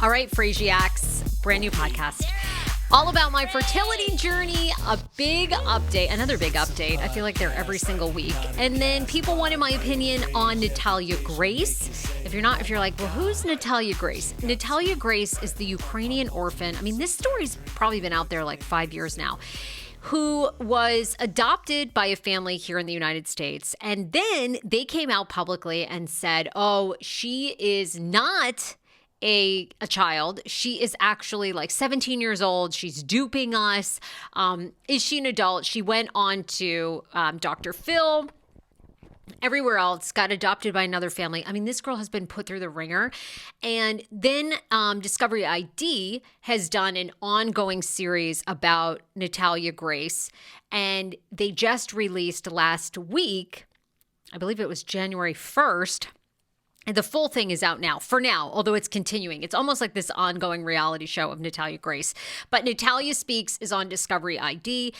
All right, Frasiacs, brand new podcast. All about my fertility journey, a big update, another big update. I feel like they're every single week. And then people wanted my opinion on Natalia Grace. If you're like, well, who's Natalia Grace? Natalia Grace is the Ukrainian orphan. I mean, this story's probably been out there like 5 years now, who was adopted by a family here in the United States. And then they came out publicly and said, oh, she is not a child. She is actually like 17 years old. She's duping us. Is she an adult? She went on to Dr. Phil, everywhere else, got adopted by another family. I mean, this girl has been put through the ringer. And then Discovery ID has done an ongoing series about Natalia Grace. And they just released last week, I believe it was January 1st, and the full thing is out now, for now, although it's continuing. It's almost like this ongoing reality show of Natalia Grace. But Natalia Speaks is on Discovery ID.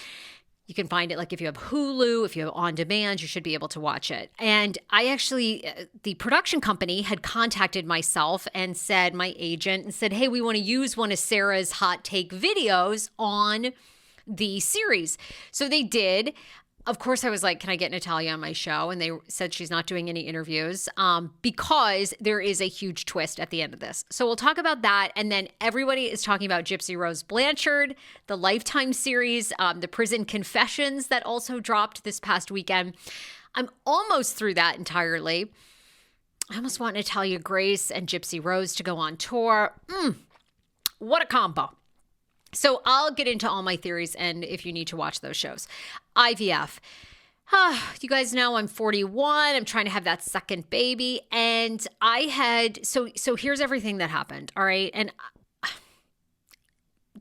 You can find it like if you have Hulu, if you have On Demand, you should be able to watch it. And the production company had contacted myself and said, my agent, and said, hey, we want to use one of Sarah's hot take videos on the series. So they did. Of course, I was like, can I get Natalia on my show? And they said she's not doing any interviews because there is a huge twist at the end of this. So we'll talk about that. And then everybody is talking about Gypsy Rose Blanchard, the Lifetime series, the Prison Confessions that also dropped this past weekend. I'm almost through that entirely. I almost want Natalia Grace and Gypsy Rose to go on tour. What a combo. So I'll get into all my theories and if you need to watch those shows. IVF. You guys know I'm 41. I'm trying to have that second baby. And I had, so here's everything that happened. All right. And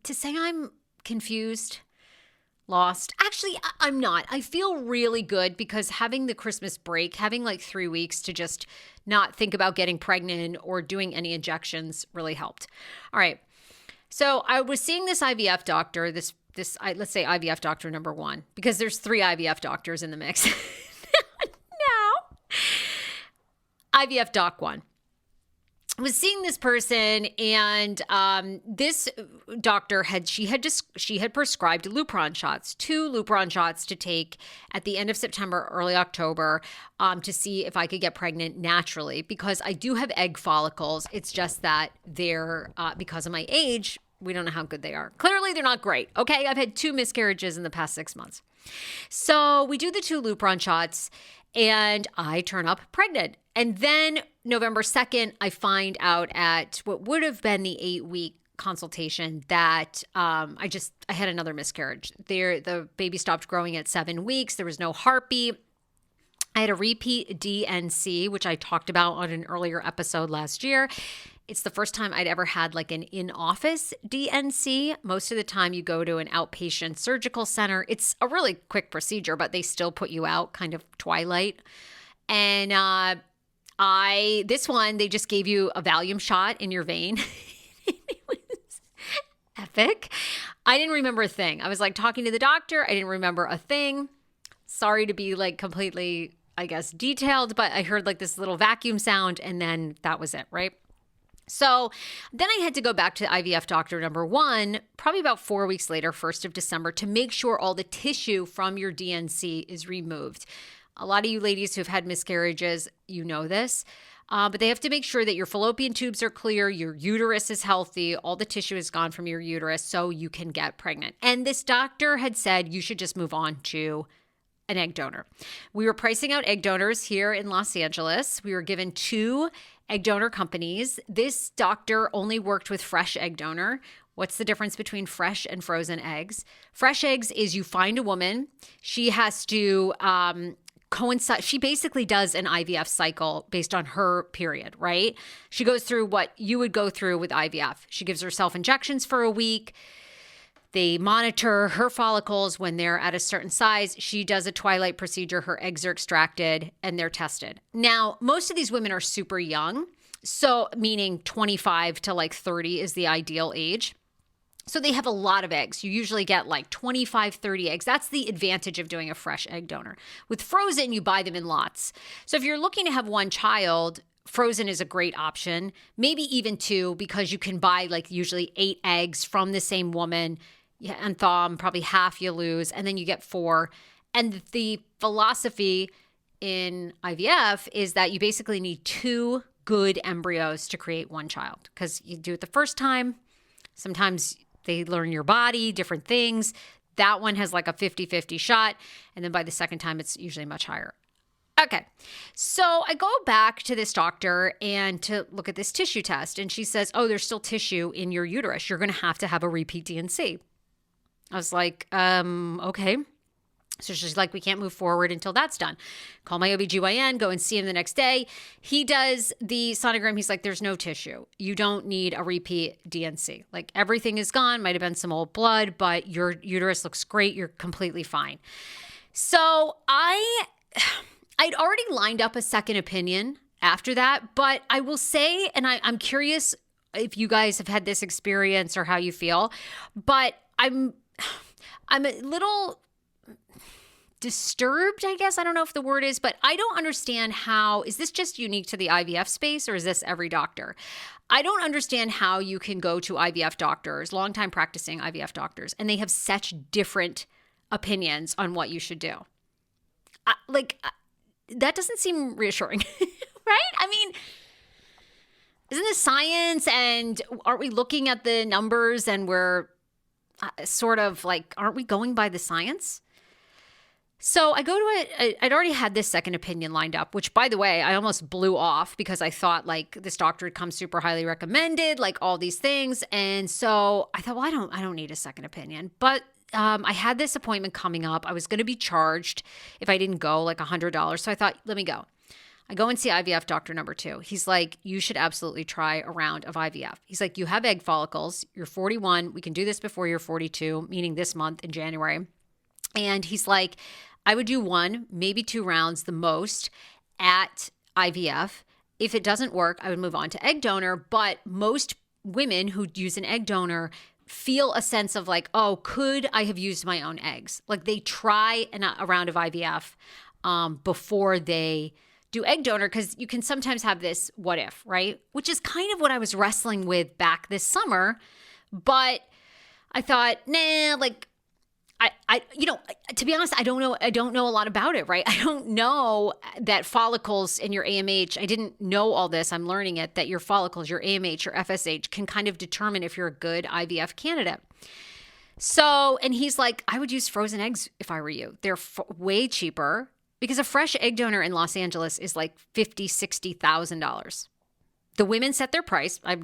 to say I'm confused, lost, actually, I'm not. I feel really good because having the Christmas break, having like 3 weeks to just not think about getting pregnant or doing any injections really helped. All right. So I was seeing this IVF doctor, let's say IVF doctor number one, because there's 3 IVF doctors in the mix now. IVF doc one. I was seeing this person, and this doctor had prescribed Lupron shots, 2 Lupron shots to take at the end of September, early October, to see if I could get pregnant naturally, because I do have egg follicles. It's just that they're because of my age, we don't know how good they are. Clearly, they're not great. Okay, I've had 2 miscarriages in the past 6 months. So we do the 2 Lupron shots, and I turn up pregnant. And then November 2nd, I find out at what would have been the 8-week consultation that I had another miscarriage. The baby stopped growing at 7 weeks. There was no heartbeat. I had a repeat DNC, which I talked about on an earlier episode last year. It's the first time I'd ever had like an in-office DNC. Most of the time you go to an outpatient surgical center. It's a really quick procedure, but they still put you out kind of twilight. And this one, they just gave you a Valium shot in your vein. It was epic. I didn't remember a thing. I was like talking to the doctor. I didn't remember a thing. Sorry to be like completely, I guess, detailed, but I heard like this little vacuum sound and then that was it, right? So then I had to go back to IVF doctor number one, probably about 4 weeks later, 1st of December, to make sure all the tissue from your DNC is removed. A lot of you ladies who've had miscarriages, you know this, but they have to make sure that your fallopian tubes are clear, your uterus is healthy, all the tissue is gone from your uterus so you can get pregnant. And this doctor had said you should just move on to an egg donor. We were pricing out egg donors here in Los Angeles. We were given 2 egg donor companies. This doctor only worked with fresh egg donor. What's the difference between fresh and frozen eggs? Fresh eggs is you find a woman. She has to coincide. She basically does an IVF cycle based on her period, right? She goes through what you would go through with IVF. She gives herself injections for a week. They monitor her follicles when they're at a certain size. She does a twilight procedure. Her eggs are extracted and they're tested. Now, most of these women are super young. So meaning 25 to like 30 is the ideal age. So they have a lot of eggs. You usually get like 25, 30 eggs. That's the advantage of doing a fresh egg donor. With frozen, you buy them in lots. So if you're looking to have one child, frozen is a great option, maybe even 2, because you can buy like usually 8 eggs from the same woman and thaw them, probably half you lose, and then you get 4. And the philosophy in IVF is that you basically need 2 good embryos to create 1 child, because you do it the first time. Sometimes they learn your body, different things. That one has like a 50-50 shot. And then by the second time, it's usually much higher. Okay. So I go back to this doctor and to look at this tissue test. And she says, oh, there's still tissue in your uterus. You're going to have a repeat D&C. I was like, okay. So she's like, we can't move forward until that's done. Call my OBGYN, go and see him the next day. He does the sonogram. He's like, there's no tissue. You don't need a repeat D&C. Like everything is gone. Might have been some old blood, but your uterus looks great. You're completely fine. So I'd already lined up a second opinion after that, but I will say, and I'm curious if you guys have had this experience or how you feel, but I'm a little disturbed, I guess. I don't know if the word is, but I don't understand how, is this just unique to the IVF space or is this every doctor? I don't understand how you can go to IVF doctors, longtime practicing IVF doctors, and they have such different opinions on what you should do. That doesn't seem reassuring, right? I mean, isn't this science, and aren't we looking at the numbers and we're sort of like, aren't we going by the science? So I go to it. I'd already had this second opinion lined up, which, by the way, I almost blew off because I thought like this doctor had come super highly recommended, like all these things. And so I thought, well, I don't need a second opinion. But I had this appointment coming up. I was going to be charged if I didn't go, like $100. So I thought, let me go. I go and see IVF doctor number 2. He's like, you should absolutely try a round of IVF. He's like, you have egg follicles. You're 41. We can do this before you're 42, meaning this month in January. And he's like, I would do 1, maybe 2 rounds the most at IVF. If it doesn't work, I would move on to egg donor. But most women who use an egg donor feel a sense of like, oh, could I have used my own eggs? Like they try a round of IVF before they do egg donor, because you can sometimes have this what if, right? Which is kind of what I was wrestling with back this summer. But I thought, nah, like, to be honest, I don't know a lot about it, right? I don't know that follicles in your AMH, I didn't know all this. I'm learning it, that your follicles, your AMH, your FSH can kind of determine if you're a good IVF candidate. So, and he's like, I would use frozen eggs if I were you. They're way cheaper because a fresh egg donor in Los Angeles is like $50,000, $60,000. The women set their price. I've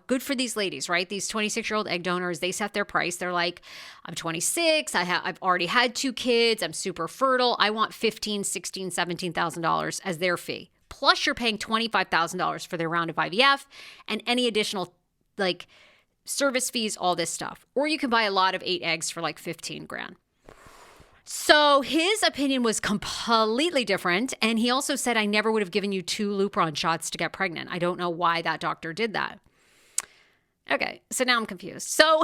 good for these ladies, right? These 26-year-old egg donors, they set their price. They're like, I'm 26. I've already had 2 kids. I'm super fertile. I want $15,000, $16,000, $17,000 as their fee. Plus you're paying $25,000 for their round of IVF and any additional like service fees, all this stuff. Or you can buy a lot of 8 eggs for like $15,000. So his opinion was completely different. And he also said, I never would have given you 2 Lupron shots to get pregnant. I don't know why that doctor did that. Okay, so now I'm confused. So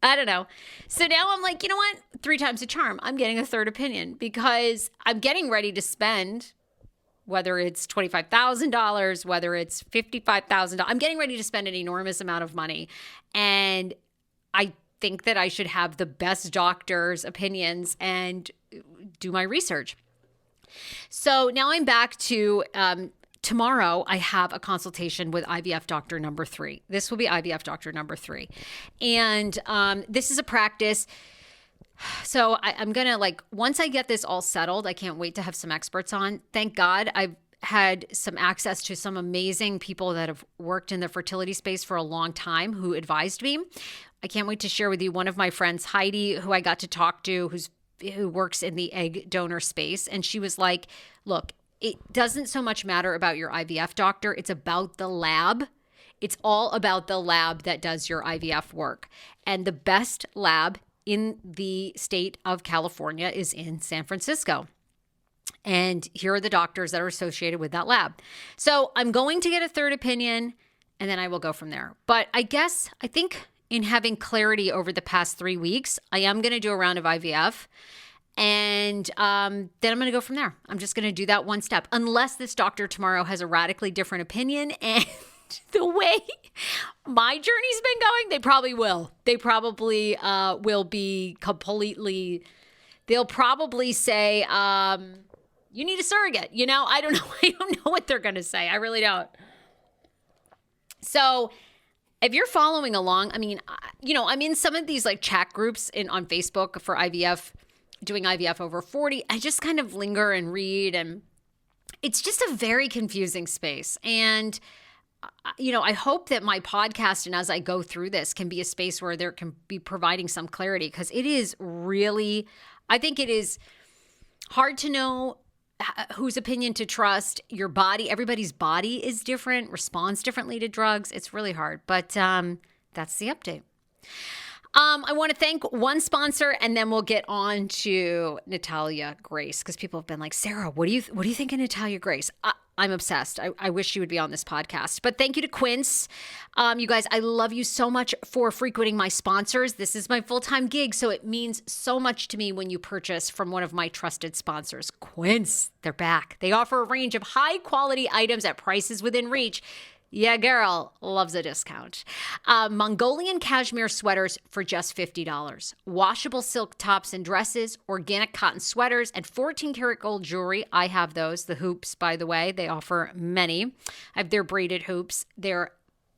I don't know. So now I'm like, you know what? 3 times a charm. I'm getting a third opinion because I'm getting ready to spend, whether it's $25,000, whether it's $55,000. I'm getting ready to spend an enormous amount of money. And I think that I should have the best doctor's opinions and do my research. So now I'm back to tomorrow. I have a consultation with IVF doctor number 3. This will be IVF doctor number 3. And this is a practice. So I'm going to once I get this all settled, I can't wait to have some experts on. Thank God I've had some access to some amazing people that have worked in the fertility space for a long time who advised me. I can't wait to share with you one of my friends, Heidi, who I got to talk to, who works in the egg donor space. And she was like, look, it doesn't so much matter about your IVF doctor. It's about the lab. It's all about the lab that does your IVF work. And the best lab in the state of California is in San Francisco. And here are the doctors that are associated with that lab. So I'm going to get a third opinion and then I will go from there. But I think in having clarity over the past 3 weeks, I am going to do a round of IVF And then I'm going to go from there. I'm just going to do that one step, unless this doctor tomorrow has a radically different opinion. And the way my journey's been going, they probably will. They probably will be completely, they'll probably say, you need a surrogate. I don't know. I don't know what they're going to say. I really don't. So if you're following along, I'm in some of these like chat groups on Facebook for IVF, doing IVF over 40. I just kind of linger and read, and it's just a very confusing space. And, I hope that my podcast and as I go through this can be a space where there can be providing some clarity, because it is really, I think it is hard to know whose opinion to trust. Your body, everybody's body is different, responds differently to drugs. It's really hard, but that's the update. I want to thank one sponsor, and then we'll get on to Natalia Grace, because people have been like, Sarah, what do you think of Natalia Grace? I'm obsessed. I wish she would be on this podcast. But thank you to Quince. You guys, I love you so much for frequenting my sponsors. This is my full-time gig, so it means so much to me when you purchase from one of my trusted sponsors. Quince, they're back. They offer a range of high-quality items at prices within reach. Yeah, girl loves a discount. Mongolian cashmere sweaters for just $50. Washable silk tops and dresses, organic cotton sweaters, and 14-karat gold jewelry. I have those. The hoops, by the way, they offer many. I have their braided hoops. They're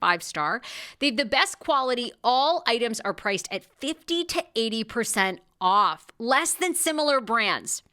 5-star. They have the best quality. All items are priced at 50 to 80% off, less than similar brands.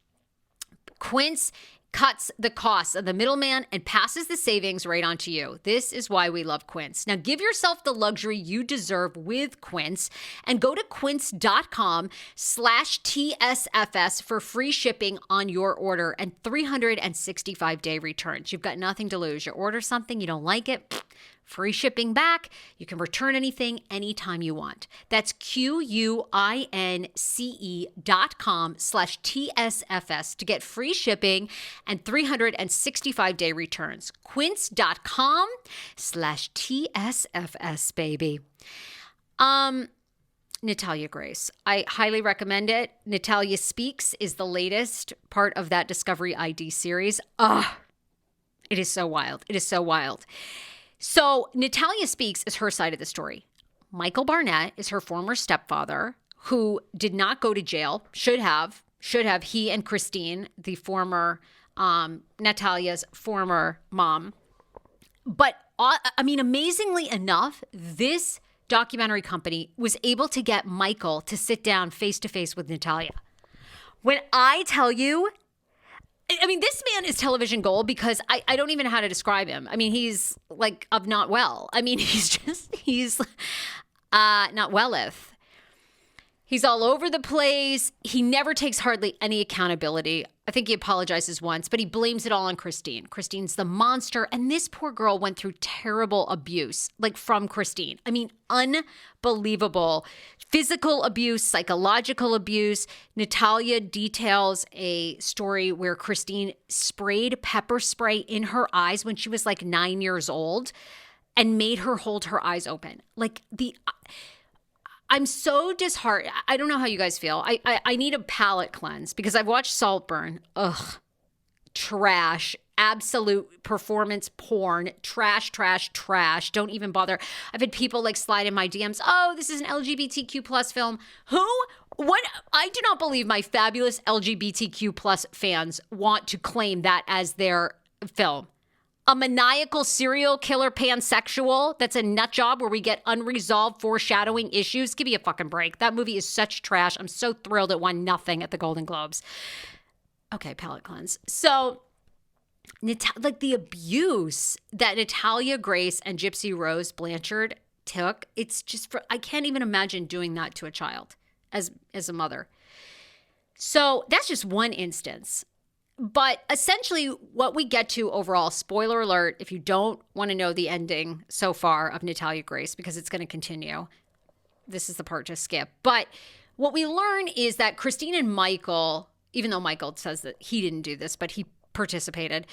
Quince cuts the costs of the middleman and passes the savings right on to you. This is why we love Quince. Now give yourself the luxury you deserve with Quince and go to quince.com/TSFS for free shipping on your order and 365-day returns. You've got nothing to lose. You order something, you don't like it, free shipping back. You can return anything anytime you want. That's QUINCE.com/TSFS to get free shipping and 365-day returns. Quince.com/TSFS, baby. Natalia Grace. I highly recommend it. Natalia Speaks is the latest part of that Discovery ID series. It is so wild. It is so wild. So Natalia Speaks is her side of the story. Michael Barnett is her former stepfather, who did not go to jail, should have. He and Christine, the former, Natalia's former mom. But amazingly enough, this documentary company was able to get Michael to sit down face to face with Natalia. When I tell you, this man is television gold, because I don't even know how to describe him. He's like of not well. He's not welleth. He's all over the place. He never takes hardly any accountability. I think he apologizes once, but he blames it all on Christine. Christine's the monster. And this poor girl went through terrible abuse, like from Christine. Unbelievable. Physical abuse, psychological abuse. Natalia details a story where Christine sprayed pepper spray in her eyes when she was like 9 years old and made her hold her eyes open. I'm so disheartened. I don't know how you guys feel. I need a palate cleanse, because I've watched Saltburn. Ugh. Trash. Absolute performance porn. Trash. Don't even bother. I've had people slide in my DMs. Oh, this is an LGBTQ plus film. Who? What? I do not believe my fabulous LGBTQ plus fans want to claim that as their film. A maniacal serial killer pansexual that's a nut job where we get unresolved foreshadowing issues. Give me a fucking break. That movie is such trash. I'm so thrilled it won nothing at the Golden Globes. Okay, palate cleanse. So, the abuse that Natalia Grace and Gypsy Rose Blanchard took, it's just, I can't even imagine doing that to a child as a mother. So that's just one instance. But essentially what we get to overall, spoiler alert, if you don't want to know the ending so far of Natalia Grace, because it's going to continue, this is the part to skip. But what we learn is that Christine and Michael, even though Michael says that he didn't do this, but he participated,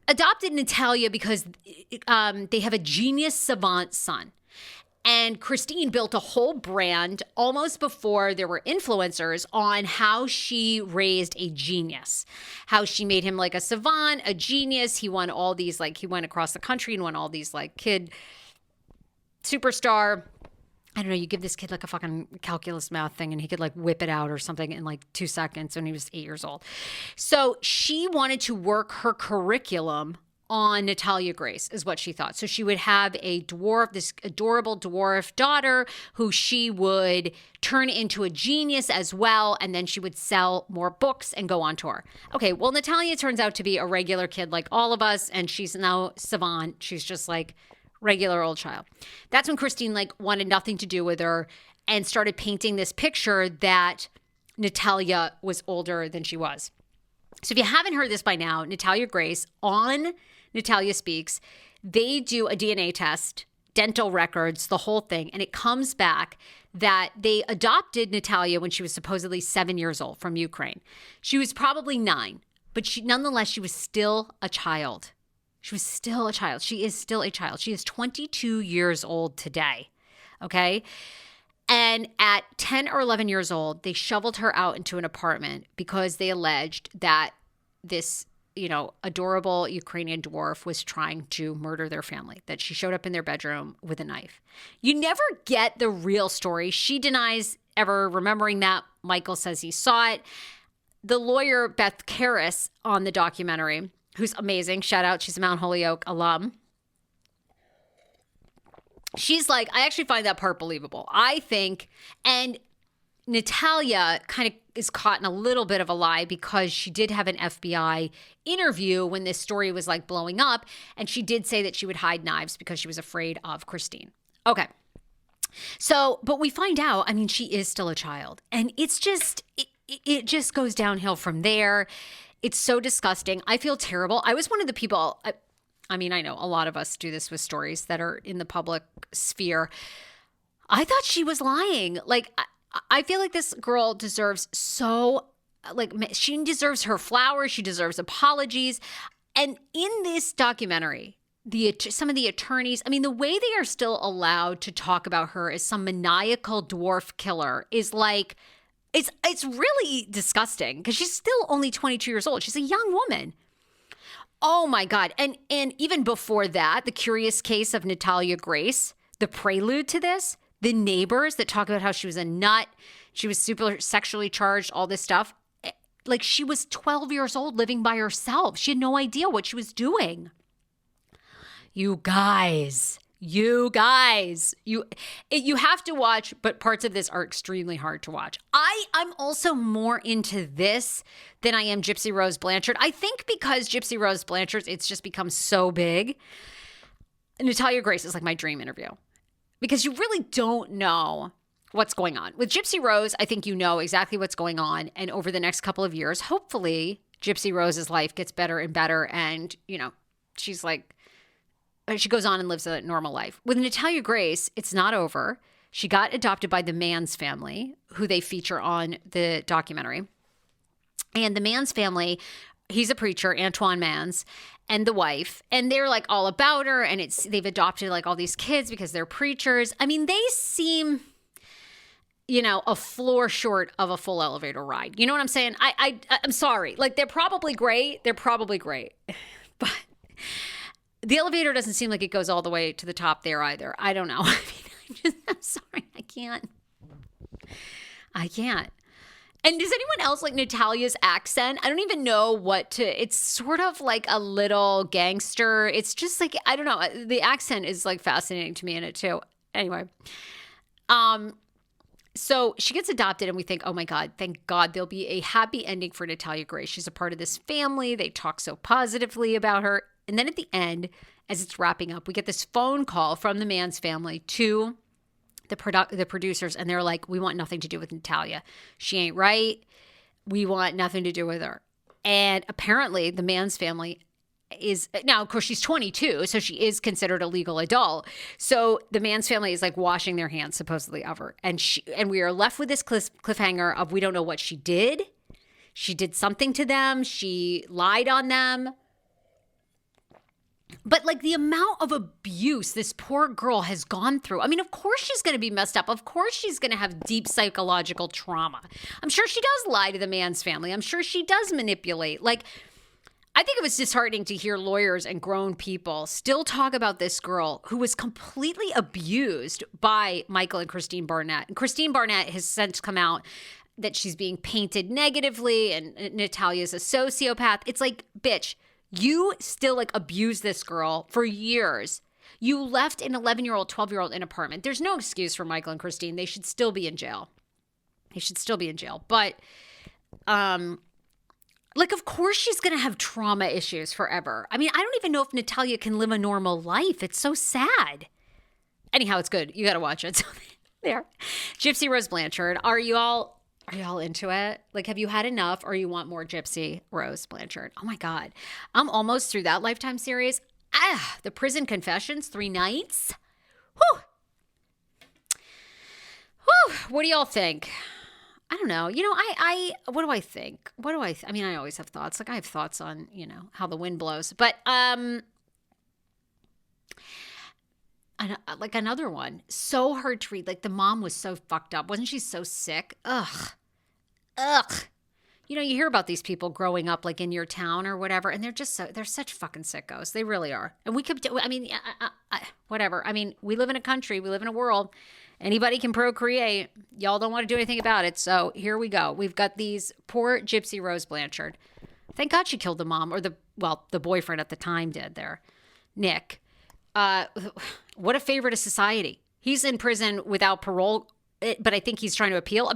adopted Natalia because they have a genius savant son. And Christine built a whole brand almost before there were influencers on how she raised a genius, how she made him like a savant, a genius. He won all these, like, he went across the country and won all these, like, kid superstar. I don't know, you give this kid like a fucking calculus math thing and he could like whip it out or something in like 2 seconds when he was 8 years old. So she wanted to work her curriculum on Natalia Grace, is what she thought. So she would have a dwarf, this adorable dwarf daughter who she would turn into a genius as well, and then she would sell more books and go on tour. Okay, well, Natalia turns out to be a regular kid like all of us, and she's now savant. She's just like regular old child. That's when Christine like wanted nothing to do with her and started painting this picture that Natalia was older than she was. So if you haven't heard this by now, Natalia Grace on Natalia Speaks, they do a DNA test, dental records, the whole thing, and it comes back that they adopted Natalia when she was supposedly 7 years old from Ukraine. She was probably 9, but nonetheless, she was still a child. She was still a child. She is still a child. She is 22 years old today, okay? And at 10 or 11 years old, they shoveled her out into an apartment because they alleged that this, adorable Ukrainian dwarf was trying to murder their family, that she showed up in their bedroom with a knife. You never get the real story. She denies ever remembering that. Michael says he saw it. The lawyer, Beth Karras, on the documentary, who's amazing, shout out, she's a Mount Holyoke alum. She's like, I actually find that part believable. I think, and Natalia kind of is caught in a little bit of a lie because she did have an FBI interview when this story was like blowing up. And she did say that she would hide knives because she was afraid of Christine. Okay. So, but we find out, I mean, she is still a child. And it's just, it just goes downhill from there. It's so disgusting. I feel terrible. I was one of the people, I mean, I know a lot of us do this with stories that are in the public sphere. I thought she was lying. Like, I feel like this girl deserves she deserves her flowers. She deserves apologies. And in this documentary, some of the attorneys, I mean, the way they are still allowed to talk about her as some maniacal dwarf killer is like, it's really disgusting because she's still only 22 years old. She's a young woman. Oh my God. And even before that, the curious case of Natalia Grace, the prelude to this, the neighbors that talk about how she was a nut, she was super sexually charged, all this stuff. Like, she was 12 years old living by herself. She had no idea what she was doing. You guys, you have to watch, but parts of this are extremely hard to watch. I'm also more into this than I am Gypsy Rose Blanchard. I think because Gypsy Rose Blanchard, it's just become so big. Natalia Grace is like my dream interview because you really don't know what's going on. With Gypsy Rose, I think you know exactly what's going on. And over the next couple of years, hopefully Gypsy Rose's life gets better and better. And, she's like, she goes on and lives a normal life. With Natalia Grace, it's not over. She got adopted by the Mans family, who they feature on the documentary. And the Mans family, he's a preacher, Antoine Mans, and the wife. And they're like all about her. And they've adopted like all these kids because they're preachers. I mean, they seem, a floor short of a full elevator ride. You know what I'm saying? I'm sorry. Like, they're probably great. But the elevator doesn't seem like it goes all the way to the top there either. I don't know. I mean, I'm sorry. I can't. And does anyone else like Natalia's accent? I don't even know it's sort of like a little gangster. It's just like, I don't know. The accent is like fascinating to me in it too. Anyway. So she gets adopted and we think, oh my God, thank God there'll be a happy ending for Natalia Grace. She's a part of this family. They talk so positively about her. And then at the end, as it's wrapping up, we get this phone call from the Mans family to the producers. And they're like, we want nothing to do with Natalia. She ain't right. We want nothing to do with her. And apparently the Mans family is, now of course she's 22, so she is considered a legal adult. So the Mans family is like washing their hands supposedly of her. And we are left with this cliffhanger of we don't know what she did. She did something to them. She lied on them. But like the amount of abuse this poor girl has gone through. I mean, of course she's going to be messed up. Of course she's going to have deep psychological trauma. I'm sure she does lie to the man's family. I'm sure she does manipulate. Like, I think it was disheartening to hear lawyers and grown people still talk about this girl who was completely abused by Michael and Christine Barnett. And Christine Barnett has since come out that she's being painted negatively and Natalia's a sociopath. It's like, bitch, you still like abuse this girl for years. You left an 11-year-old, 12-year-old in an apartment. There's no excuse for Michael and Christine. They should still be in jail. But, like, of course she's going to have trauma issues forever. I mean, I don't even know if Natalia can live a normal life. It's so sad. Anyhow, it's good. You got to watch it. So there. Gypsy Rose Blanchard. Are you all into it? Like, have you had enough or you want more Gypsy Rose Blanchard? Oh my God. I'm almost through that Lifetime series. The Prison Confessions, 3 nights. Whew. Whew. What do y'all think? I don't know. You know, what do I think? I mean, I always have thoughts. Like, I have thoughts on, you know, how the wind blows. But, like another one, so hard to read. Like the mom was so fucked up. Wasn't she so sick? Ugh. You know, you hear about these people growing up like in your town or whatever, and they're such fucking sickos. They really are. And whatever. I mean, we live in a country, we live in a world. Anybody can procreate. Y'all don't want to do anything about it. So here we go. We've got these poor Gypsy Rose Blanchard. Thank God she killed the mom, or the boyfriend at the time did there, Nick. What a favor to society. He's in prison without parole, but I think he's trying to appeal.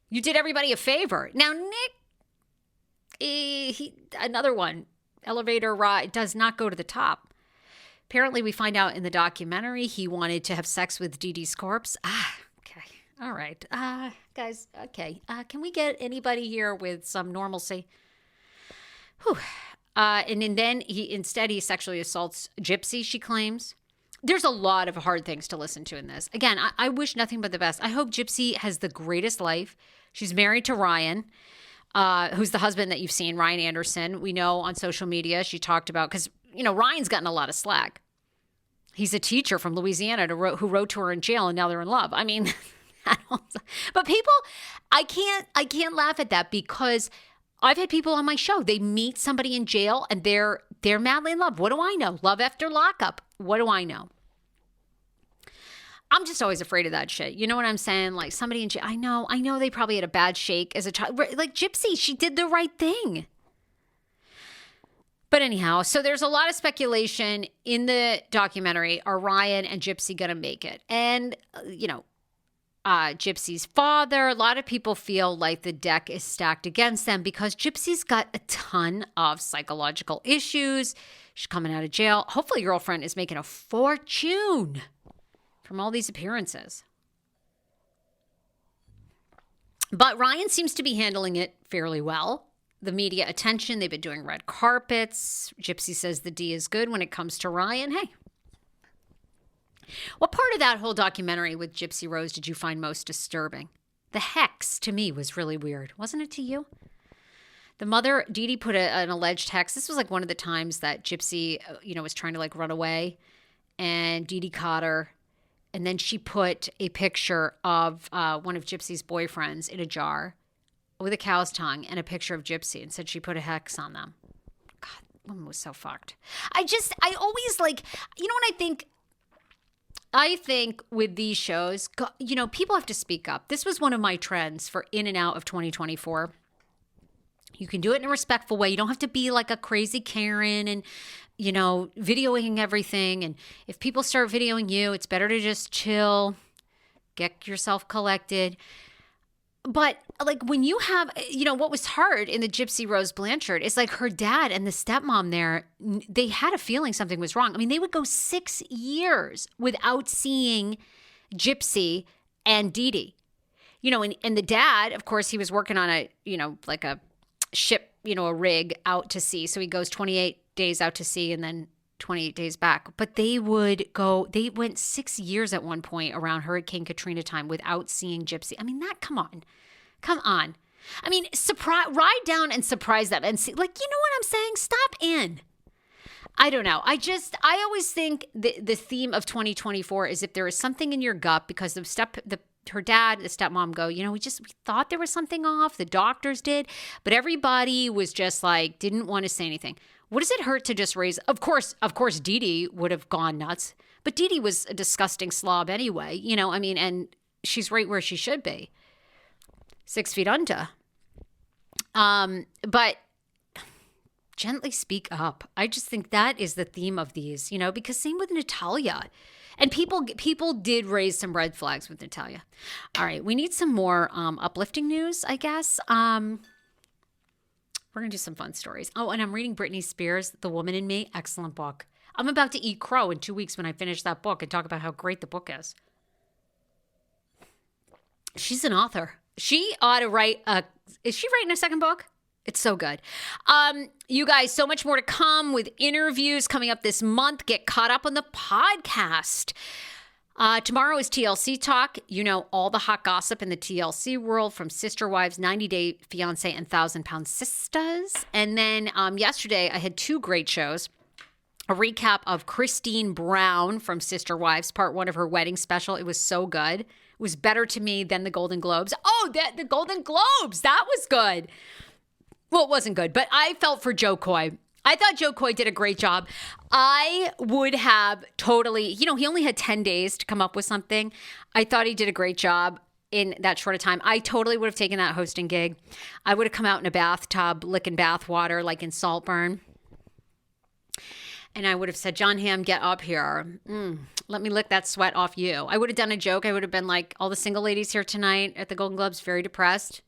You did everybody a favor. Now, Nick, another one, elevator ride, does not go to the top. Apparently, we find out in the documentary he wanted to have sex with Dee Dee's corpse. Okay. All right. Guys, okay. Can we get anybody here with some normalcy? Whew. And then he sexually assaults Gypsy, she claims. There's a lot of hard things to listen to in this. Again, I wish nothing but the best. I hope Gypsy has the greatest life. She's married to Ryan, who's the husband that you've seen, Ryan Anderson. We know on social media she talked about, because, you know, Ryan's gotten a lot of slack. He's a teacher from Louisiana who wrote to her in jail, and now they're in love. I mean, but people, I can't laugh at that, because I've had people on my show, they meet somebody in jail and they're madly in love. What do I know? Love after lockup. What do I know? I'm just always afraid of that shit. You know what I'm saying? Like somebody in jail. I know they probably had a bad shake as a child. Like Gypsy, she did the right thing. But anyhow, so there's a lot of speculation in the documentary. Are Ryan and Gypsy going to make it? And, you know, Gypsy's father, a lot of people feel like the deck is stacked against them because Gypsy's got a ton of psychological issues. She's coming out of jail. Hopefully, girlfriend is making a fortune from all these appearances. But Ryan seems to be handling it fairly well. The media attention, they've been doing red carpets. Gypsy says the D is good when it comes to Ryan. Hey. What part of that whole documentary with Gypsy Rose did you find most disturbing? The hex, to me, was really weird. Wasn't it to you? The mother, Dee Dee, put an alleged hex. This was like one of the times that Gypsy, was trying to like run away. And Dee Dee caught her. And then she put a picture of one of Gypsy's boyfriends in a jar with a cow's tongue and a picture of Gypsy and said she put a hex on them. God, woman was so fucked. I always like, you know what I think? I think with these shows, people have to speak up. This was one of my trends for in and out of 2024. You can do it in a respectful way. You don't have to be like a crazy Karen and, videoing everything. And if people start videoing you, it's better to just chill, get yourself collected. But like when you have, what was hard in the Gypsy Rose Blanchard is like her dad and the stepmom there, they had a feeling something was wrong. I mean, they would go 6 years without seeing Gypsy and Dee Dee. And the dad, of course, he was working on a ship, a rig out to sea. So he goes 28 days out to sea and then 28 days back. But they went 6 years at one point around Hurricane Katrina time without seeing Gypsy. I mean, come on. I mean, ride down and surprise them and see, you know what I'm saying? Stop in. I don't know. I always think the theme of 2024 is if there is something in your gut because her dad, the stepmom go, we thought there was something off. The doctors did, but everybody was just like, didn't want to say anything. What does it hurt to just raise? Of course, Dee Dee would have gone nuts, but Dee Dee was a disgusting slob anyway, and she's right where she should be. 6 feet under. But gently speak up. I just think that is the theme of these, because same with Natalia. And people did raise some red flags with Natalia. All right, we need some more uplifting news, I guess. We're going to do some fun stories. Oh, and I'm reading Britney Spears' The Woman in Me. Excellent book. I'm about to eat crow in 2 weeks when I finish that book and talk about how great the book is. She's an author. She ought to write is she writing a second book? It's so good. You guys, so much more to come with interviews coming up this month. Get caught up on the podcast. Tomorrow is TLC Talk. All the hot gossip in the TLC world from Sister Wives, 90 Day Fiancé, and 1,000-Pound Sisters. And then yesterday, I had 2 great shows. A recap of Christine Brown from Sister Wives, part 1 of her wedding special. It was so good. It was better to me than the Golden Globes. Oh, the Golden Globes. That was good. Well, it wasn't good, but I felt for Joe Coy. I thought Joe Coy did a great job. I would have totally, he only had 10 days to come up with something. I thought he did a great job in that short of time. I totally would have taken that hosting gig. I would have come out in a bathtub, licking bath water like in Saltburn. And I would have said, John Hamm, get up here. Let me lick that sweat off you. I would have done a joke. I would have been like, all the single ladies here tonight at the Golden Globes, very depressed.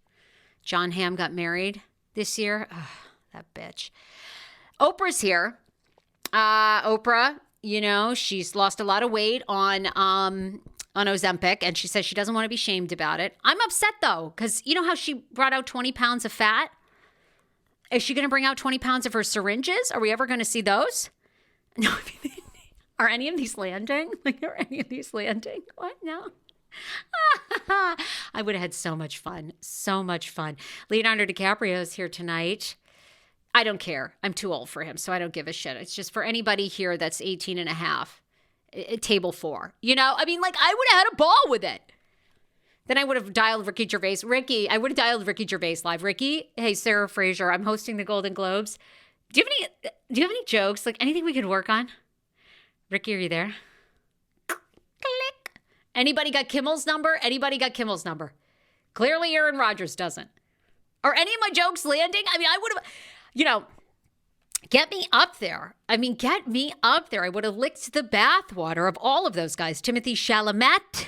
John Hamm got married this year. Ugh, that bitch. Oprah's here. Oprah, she's lost a lot of weight on Ozempic, and she says she doesn't want to be shamed about it. I'm upset, though, because you know how she brought out 20 pounds of fat? Is she going to bring out 20 pounds of her syringes? Are we ever going to see those? No. Are any of these landing? Are any of these landing? What? No. I would have had so much fun. So much fun. Leonardo DiCaprio is here tonight. I don't care. I'm too old for him, so I don't give a shit. It's just for anybody here that's 18 and a half. Table 4. I would have had a ball with it. Then I would have dialed Ricky Gervais. I would have dialed Ricky Gervais live. Ricky, hey, Sarah Fraser, I'm hosting the Golden Globes. Do you have any jokes? Like anything we could work on? Ricky, are you there? Click. Anybody got Kimmel's number? Clearly Aaron Rodgers doesn't. Are any of my jokes landing? I would have, get me up there. I would have licked the bathwater of all of those guys. Timothy Chalamet,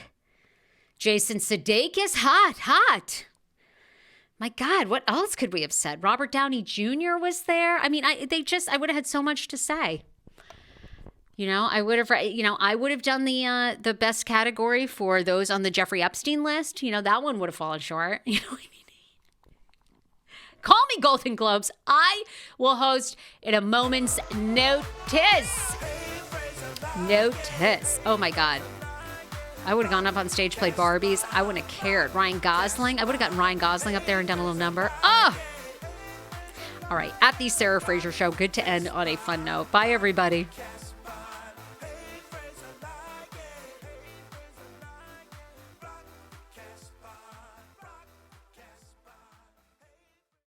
Jason Sudeikis, hot. My God, what else could we have said? Robert Downey Jr. was there. I would have had so much to say. I would have done the best category for those on the Jeffrey Epstein list. That one would have fallen short. You know what I mean? Call me Golden Globes. I will host in a moment's notice. Oh my God. I would have gone up on stage, played Barbies. I wouldn't have cared. Ryan Gosling. I would have gotten Ryan Gosling up there and done a little number. Oh! All right. At the Sarah Fraser Show. Good to end on a fun note. Bye, everybody.